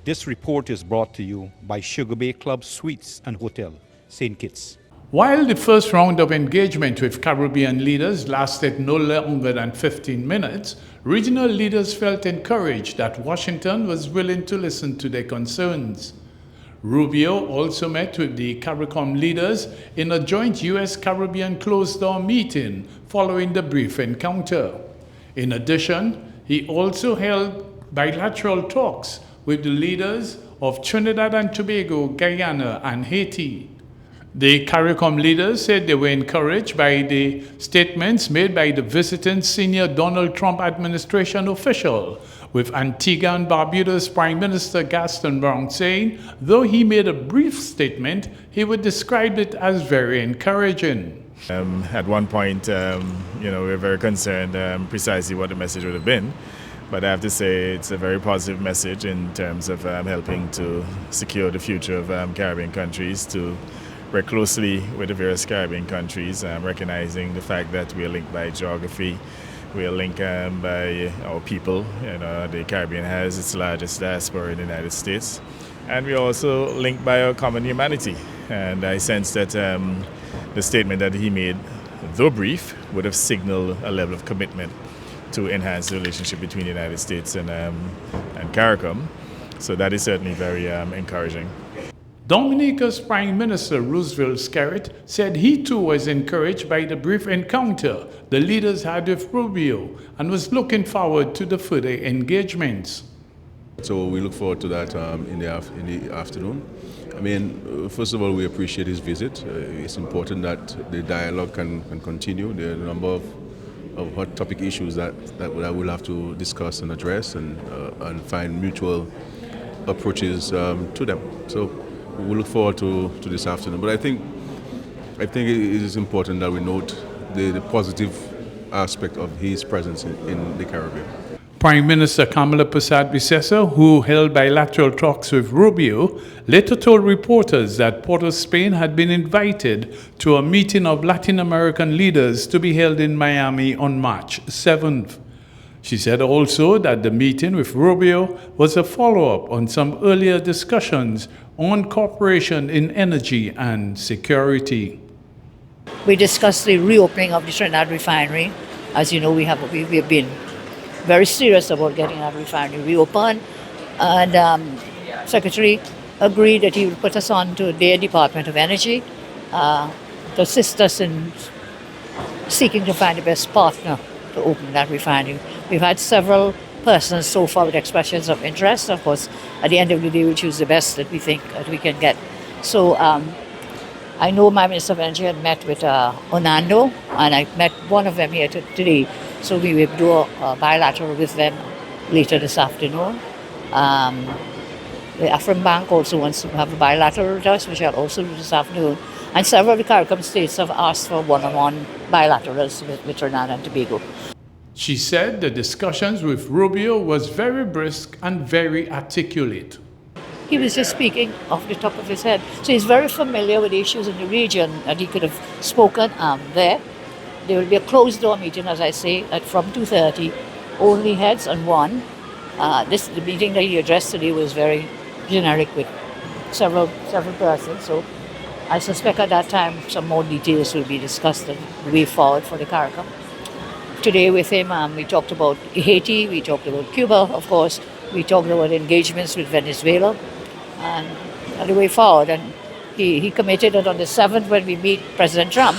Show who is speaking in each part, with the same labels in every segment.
Speaker 1: This report is brought to you by Sugar Bay Club Suites and Hotel, St. Kitts.
Speaker 2: While the first round of engagement with Caribbean leaders lasted no longer than 15 minutes, regional leaders felt encouraged that Washington was willing to listen to their concerns. Rubio also met with the CARICOM leaders in a joint U.S.-Caribbean closed-door meeting following the brief encounter. In addition, he also held bilateral talks with the leaders of Trinidad and Tobago, Guyana, and Haiti. The CARICOM leaders said they were encouraged by the statements made by the visiting senior Donald Trump administration official, with Antigua and Barbuda's Prime Minister Gaston Brown saying, though he made a brief statement, he would describe it as very encouraging.
Speaker 3: At one point, we were very concerned precisely what the message would have been. But I have to say it's a very positive message in terms of helping to secure the future of Caribbean countries, to work closely with the various Caribbean countries, recognizing the fact that we are linked by geography, we are linked by our people. The Caribbean has its largest diaspora in the United States, and we are also linked by our common humanity. And I sense that the statement that he made, though brief, would have signaled a level of commitment to enhance the relationship between the United States and CARICOM. So that is certainly very encouraging.
Speaker 2: Dominica's Prime Minister Roosevelt Skerrit said he too was encouraged by the brief encounter the leaders had with Rubio and was looking forward to the further engagements.
Speaker 4: So we look forward to that in the afternoon. I mean, first of all, we appreciate his visit. It's important that the dialogue can continue. There are a number of hot topic issues that we'll have to discuss and address and find mutual approaches to them. So we look forward to this afternoon. But I think it is important that we note the positive aspect of his presence in the Caribbean.
Speaker 2: Prime Minister Kamala Persad-Bissessar, who held bilateral talks with Rubio, later told reporters that Port of Spain had been invited to a meeting of Latin American leaders to be held in Miami on March 7th. She said also that the meeting with Rubio was a follow-up on some earlier discussions on cooperation in energy and security.
Speaker 5: We discussed the reopening of the Trinidad refinery. As you know, we have been very serious about getting that refinery reopened, and Secretary agreed that he would put us on to their Department of Energy to assist us in seeking to find the best partner to open that refinery. We've had several persons so far with expressions of interest. Of course, at the end of the day, we choose the best that we think that we can get. So I know my Minister of Energy had met with Onando, and I met one of them here today. So we will do a bilateral with them later this afternoon. The Afrin Bank also wants to have a bilateral with us, which I'll also do this afternoon. And several of the CARICOM states have asked for one-on-one bilaterals with Trinidad and Tobago.
Speaker 2: She said the discussions with Rubio was very brisk and very articulate.
Speaker 5: He was just speaking off the top of his head. So he's very familiar with the issues in the region, and he could have spoken there. There will be a closed-door meeting, as I say, from 2:30, only heads and one. The meeting that he addressed today was very generic with several persons. So I suspect at that time some more details will be discussed and the way forward for the CARICOM. Today with him, we talked about Haiti, we talked about Cuba, of course, we talked about engagements with Venezuela and the way forward. And he committed that on the 7th, when we meet President Trump,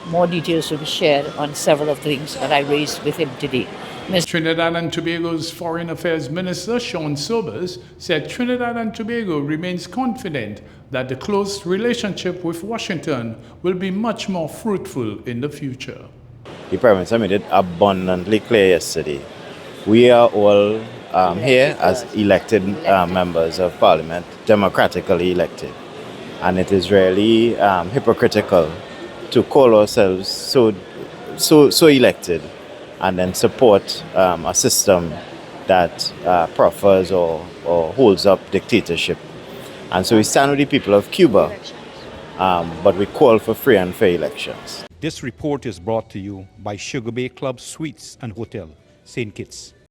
Speaker 5: more details will be shared on several of the things that I raised with him today.
Speaker 2: Trinidad and Tobago's Foreign Affairs Minister, Sean Sobers, said Trinidad and Tobago remains confident that the close relationship with Washington will be much more fruitful in the future.
Speaker 6: The Prime Minister made it abundantly clear yesterday. We are all here as elected members of Parliament, democratically elected. And it is really hypocritical to call ourselves so elected and then support a system that proffers or holds up dictatorship. And so we stand with the people of Cuba, but we call for free and fair elections.
Speaker 1: This report is brought to you by Sugar Bay Club Suites and Hotel, St. Kitts.